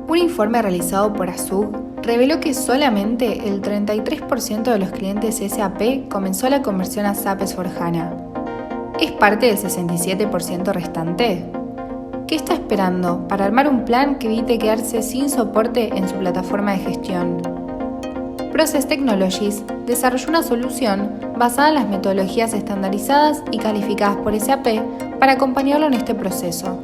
Un informe realizado por Azug reveló que solamente el 33% de los clientes SAP comenzó la conversión a SAP S/4HANA. ¿Es parte del 67% restante? ¿Qué está esperando para armar un plan que evite quedarse sin soporte en su plataforma de gestión? Process Technologies desarrolló una solución basada en las metodologías estandarizadas y calificadas por SAP para acompañarlo en este proceso.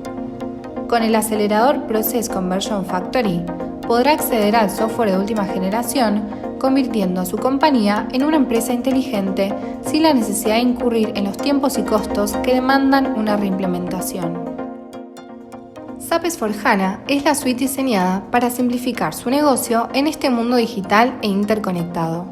Con el acelerador Process Conversion Factory, podrá acceder al software de última generación, convirtiendo a su compañía en una empresa inteligente sin la necesidad de incurrir en los tiempos y costos que demandan una reimplementación. SAP S/4HANA es la suite diseñada para simplificar su negocio en este mundo digital e interconectado.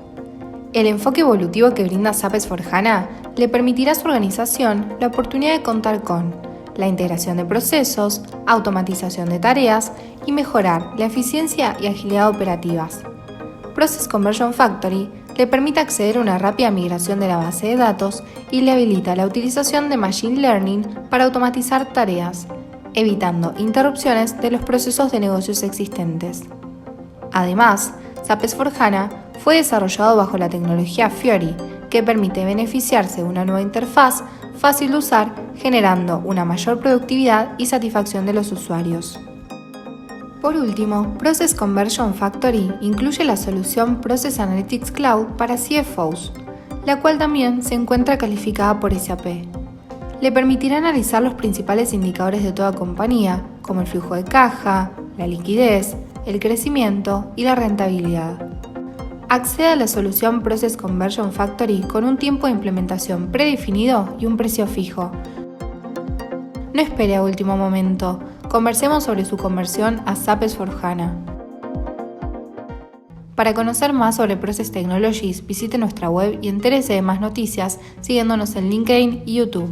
El enfoque evolutivo que brinda SAP S/4HANA le permitirá a su organización la oportunidad de contar con la integración de procesos, automatización de tareas y mejorar la eficiencia y agilidad operativas. Process Conversion Factory le permite acceder a una rápida migración de la base de datos y le habilita la utilización de Machine Learning para automatizar tareas, evitando interrupciones de los procesos de negocios existentes. Además, SAP S/4HANA fue desarrollado bajo la tecnología Fiori, que permite beneficiarse de una nueva interfaz fácil de usar, generando una mayor productividad y satisfacción de los usuarios. Por último, Process Conversion Factory incluye la solución Process Analytics Cloud para CFOs, la cual también se encuentra calificada por SAP. Le permitirá analizar los principales indicadores de toda compañía, como el flujo de caja, la liquidez, el crecimiento y la rentabilidad. Accede a la solución Process Conversion Factory con un tiempo de implementación predefinido y un precio fijo. No espere a último momento, conversemos sobre su conversión a SAP S/4HANA. Para conocer más sobre Process Technologies, visite nuestra web y entérese de más noticias siguiéndonos en LinkedIn y YouTube.